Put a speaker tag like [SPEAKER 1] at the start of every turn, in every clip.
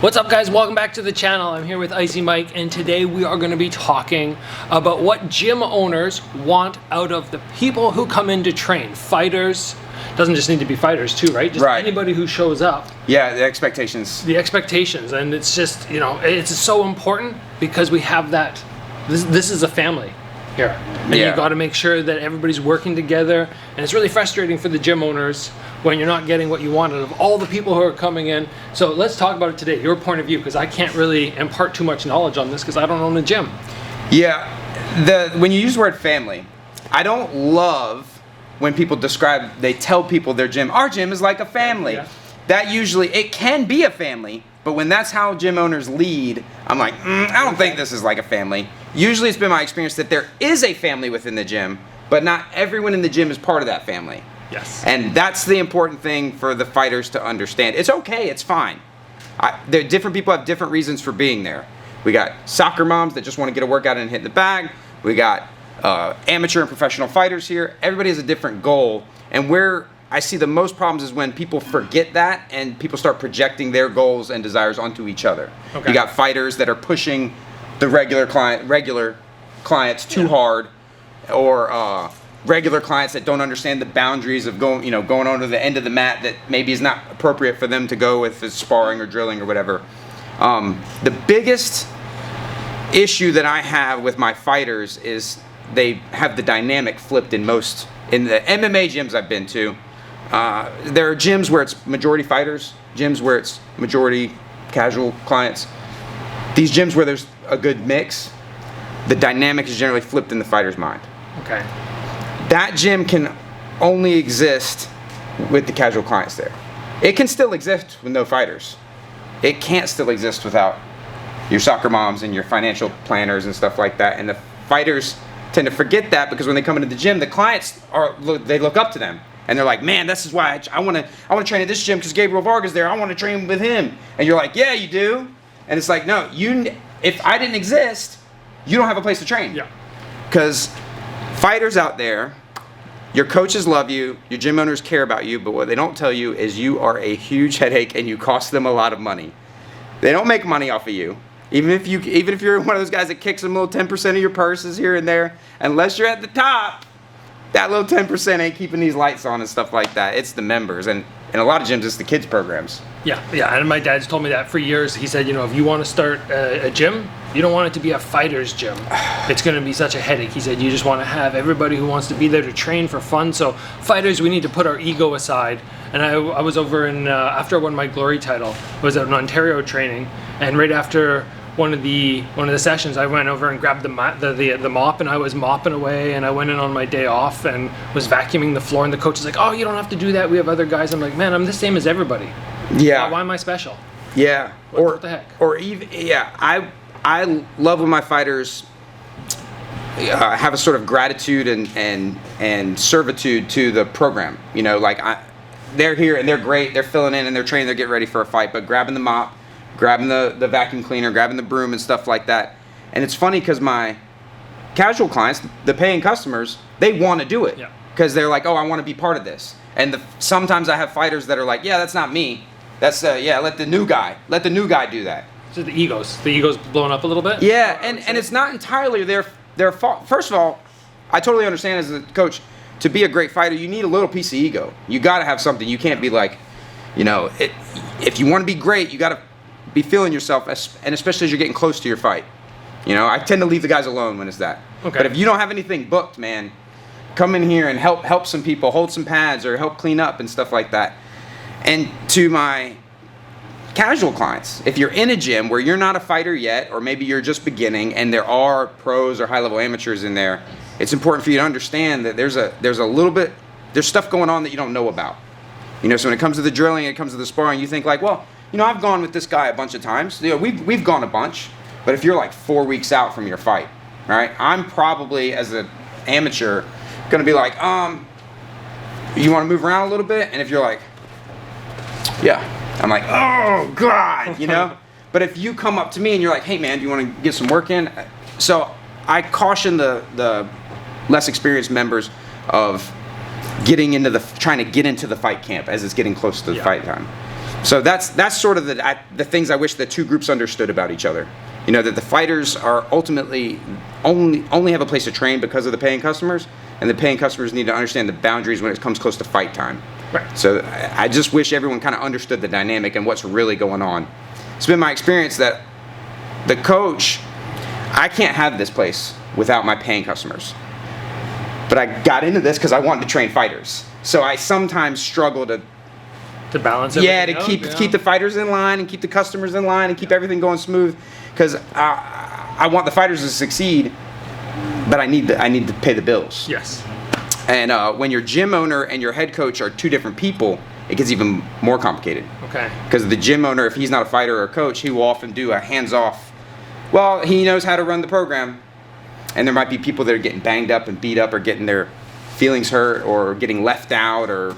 [SPEAKER 1] What's up, guys? Welcome back to the channel. I'm here with Icy Mike, and today we are going to be talking about what gym owners want out of the people who come in to train. Fighters, doesn't just need to be fighters too, right? Just anybody who shows up.
[SPEAKER 2] Yeah, the expectations.
[SPEAKER 1] The expectations, and it's just, you know, it's so important because we have that, this is a family here. And you got to make sure that everybody's working together, and it's really frustrating for the gym owners when you're not getting what you want out of all the people who are coming in. So let's talk about it today, your point of view, because I can't really impart too much knowledge on this because I don't own a gym.
[SPEAKER 2] Yeah, when you use the word family, I don't love when people they tell people their gym, our gym is like a family. Yeah. That usually, it can be a family, but when that's how gym owners lead, I'm like, I don't think this is like a family. Usually it's been my experience that there is a family within the gym, but not everyone in the gym is part of that family.
[SPEAKER 1] Yes.
[SPEAKER 2] And that's the important thing for the fighters to understand. It's okay, it's fine. Different people have different reasons for being there. We got soccer moms that just want to get a workout and hit the bag. We got amateur and professional fighters here. Everybody has a different goal. And where I see the most problems is when people forget that and people start projecting their goals and desires onto each other. Okay. You got fighters that are pushing the regular clients too hard, or regular clients that don't understand the boundaries of going on to the end of the mat that maybe is not appropriate for them to go with as sparring or drilling or whatever. The biggest issue that I have with my fighters is they have the dynamic flipped in the MMA gyms I've been to. There are gyms where it's majority fighters, gyms where it's majority casual clients. These gyms where there's a good mix, the dynamic is generally flipped in the fighter's mind.
[SPEAKER 1] Okay.
[SPEAKER 2] That gym can only exist with the casual clients there. It can still exist with no fighters. It can't still exist without your soccer moms and your financial planners and stuff like that. And the fighters tend to forget that because when they come into the gym, the clients they look up to them. And they're like, man, this is why I want to train at this gym because Gabriel Varga's there. I want to train with him. And you're like, yeah, you do. And it's like, no, if I didn't exist, you don't have a place to train.
[SPEAKER 1] Yeah.
[SPEAKER 2] Because fighters out there, your coaches love you, your gym owners care about you, but what they don't tell you is you are a huge headache and you cost them a lot of money. They don't make money off of you. Even if you're one of those guys that kicks them a little 10% of your purses here and there, unless you're at the top, that little 10% ain't keeping these lights on and stuff like that. It's the members, and in a lot of gyms, it's the kids programs.
[SPEAKER 1] Yeah, and my dad's told me that for years. He said, if you want to start a gym, you don't want it to be a fighter's gym. It's going to be such a headache. He said, you just want to have everybody who wants to be there to train for fun. So fighters, we need to put our ego aside. And I was over after I won my Glory title, I was in Ontario training, and right after one of the sessions, I went over and grabbed the mop, and I was mopping away, and I went in on my day off and was vacuuming the floor, and the coach is like, oh, you don't have to do that, we have other guys. I'm like, man, I'm the same as everybody.
[SPEAKER 2] Yeah.
[SPEAKER 1] Why am I special?
[SPEAKER 2] Yeah.
[SPEAKER 1] What the heck?
[SPEAKER 2] Or even, I love when my fighters have a sort of gratitude and servitude to the program. They're here and they're great, they're filling in and they're training, they're getting ready for a fight, but grabbing the mop, grabbing the vacuum cleaner, grabbing the broom and stuff like that. And it's funny because my casual clients, the paying customers, they want to do it. Because they're like, oh, I want to be part of this. And sometimes I have fighters that are like, yeah, that's not me. That's, let the new guy do that.
[SPEAKER 1] So the ego's blowing up a little bit?
[SPEAKER 2] Yeah, and it's not entirely their fault. First of all, I totally understand as a coach, to be a great fighter, you need a little piece of ego. You got to have something. You can't be like, if you want to be great, you got to be feeling yourself, and especially as you're getting close to your fight. I tend to leave the guys alone when it's that.
[SPEAKER 1] Okay.
[SPEAKER 2] But if you don't have anything booked, man, come in here and help some people, hold some pads or help clean up and stuff like that. And to my casual clients, if you're in a gym where you're not a fighter yet, or maybe you're just beginning and there are pros or high-level amateurs in there, it's important for you to understand that there's stuff going on that you don't know about. So when it comes to the drilling, it comes to the sparring, you think like, well, I've gone with this guy a bunch of times. We've gone a bunch, but if you're like 4 weeks out from your fight, right? I'm probably, as an amateur, gonna be like, you want to move around a little bit? And if you're like, yeah, I'm like, oh God, But if you come up to me and you're like, hey man, do you want to get some work in? So I caution the less experienced members of trying to get into the fight camp as it's getting close to the fight time. So that's sort of the things I wish the two groups understood about each other. You know, that the fighters are ultimately only have a place to train because of the paying customers, and the paying customers need to understand the boundaries when it comes close to fight time.
[SPEAKER 1] Right.
[SPEAKER 2] So I just wish everyone kind of understood the dynamic and what's really going on. It's been my experience that the coach, I can't have this place without my paying customers. But I got into this because I wanted to train fighters. So I sometimes struggle to
[SPEAKER 1] balance it.
[SPEAKER 2] Yeah, to keep the fighters in line and keep the customers in line and keep everything going smooth. Because I want the fighters to succeed, but I need to pay the bills.
[SPEAKER 1] Yes.
[SPEAKER 2] And when your gym owner and your head coach are two different people, it gets even more complicated.
[SPEAKER 1] Okay.
[SPEAKER 2] Because the gym owner, if he's not a fighter or a coach, he will often do a hands-off. Well, he knows how to run the program, and there might be people that are getting banged up and beat up or getting their feelings hurt or getting left out or,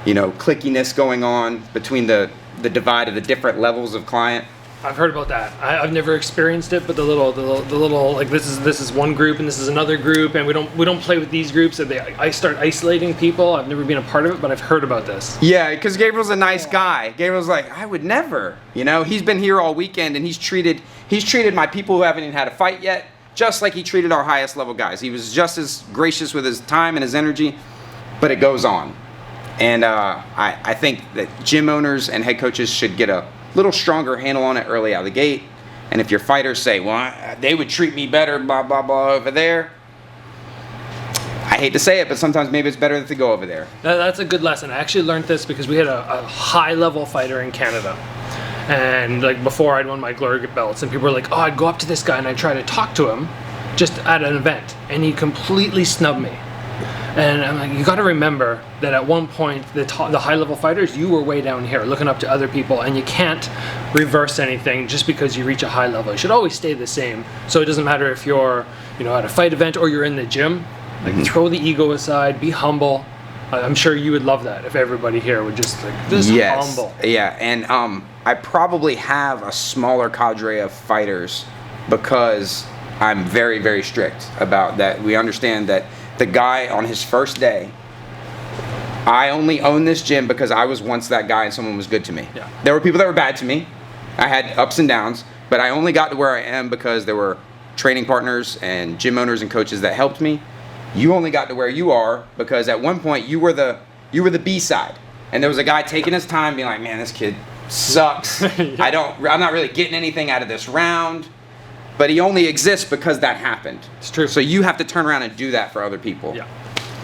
[SPEAKER 2] you know, clickiness going on between the divide of the different levels of client.
[SPEAKER 1] I've heard about that. I've never experienced it, but the little like this is one group and this is another group, and we don't play with these groups, and I start isolating people. I've never been a part of it, but I've heard about this.
[SPEAKER 2] Yeah, because Gabriel's a nice guy. Gabriel's like, I would never. You know, he's been here all weekend, and he's treated my people who haven't even had a fight yet just like he treated our highest level guys. He was just as gracious with his time and his energy, but it goes on. And I think that gym owners and head coaches should get a little stronger handle on it early out of the gate. And if your fighters say, well, they would treat me better, blah, blah, blah, over there, I hate to say it, but sometimes maybe it's better to go over there.
[SPEAKER 1] That's a good lesson. I actually learned this because we had a high-level fighter in Canada. And like before I'd won my glory belts, and people were like, oh, I'd go up to this guy and I'd try to talk to him just at an event, and he completely snubbed me. And I'm like, you got to remember that at one point, the high-level fighters, you were way down here looking up to other people, and you can't reverse anything just because you reach a high level. You should always stay the same. So it doesn't matter if you're, you know, at a fight event or you're in the gym. Like, throw the ego aside, be humble. I'm sure you would love that if everybody here would just humble.
[SPEAKER 2] Yeah, and I probably have a smaller cadre of fighters because I'm very, very strict about that. We understand that the guy on his first day, I only own this gym because I was once that guy and someone was good to me.
[SPEAKER 1] Yeah.
[SPEAKER 2] There were people that were bad to me. I had ups and downs, but I only got to where I am because there were training partners and gym owners and coaches that helped me. You only got to where you are because at one point you were the B side, and there was a guy taking his time being like, man, this kid sucks.
[SPEAKER 1] Yeah.
[SPEAKER 2] I'm not really getting anything out of this round. But he only exists because that happened.
[SPEAKER 1] It's true.
[SPEAKER 2] So you have to turn around and do that for other people.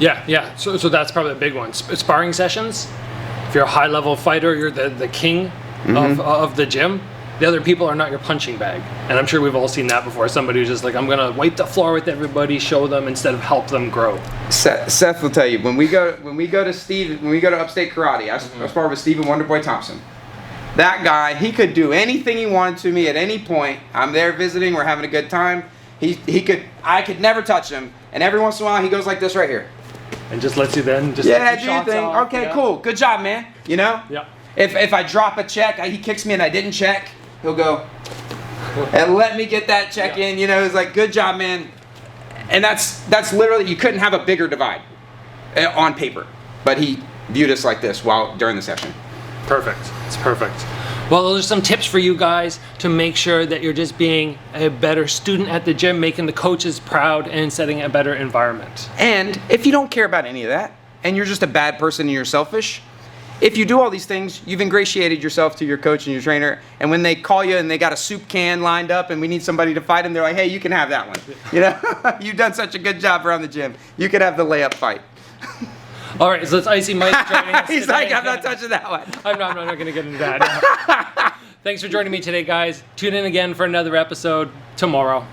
[SPEAKER 1] Yeah. So that's probably a big one. Sparring sessions. If you're a high-level fighter, you're the king of the gym. The other people are not your punching bag. And I'm sure we've all seen that before. Somebody who's just like, I'm gonna wipe the floor with everybody, show them instead of help them grow.
[SPEAKER 2] Seth will tell you when we go to Upstate Karate. I sparred with Stephen Wonderboy Thompson. That guy, he could do anything he wanted to me at any point. I'm there visiting, we're having a good time. I could never touch him, and every once in a while he goes like this right here.
[SPEAKER 1] And just lets you then
[SPEAKER 2] do your thing. Off, okay, cool, good job, man. You know?
[SPEAKER 1] Yeah.
[SPEAKER 2] If I drop a check, he kicks me and I didn't check, he'll go and let me get that check in. You know, it's like, good job, man. And that's literally, you couldn't have a bigger divide on paper, but he viewed us like this during the session.
[SPEAKER 1] Perfect. It's perfect. Well, those are some tips for you guys to make sure that you're just being a better student at the gym, making the coaches proud, and setting a better environment.
[SPEAKER 2] And if you don't care about any of that, and you're just a bad person and you're selfish, if you do all these things, you've ingratiated yourself to your coach and your trainer, and when they call you and they got a soup can lined up and we need somebody to fight them, they're like, hey, you can have that one. You know, you've done such a good job around the gym. You could have the layup fight.
[SPEAKER 1] All right, so it's Icy Mike joining us
[SPEAKER 2] He's
[SPEAKER 1] today.
[SPEAKER 2] like, I'm not touching that one.
[SPEAKER 1] I'm not going to get into that. Thanks for joining me today, guys. Tune in again for another episode tomorrow.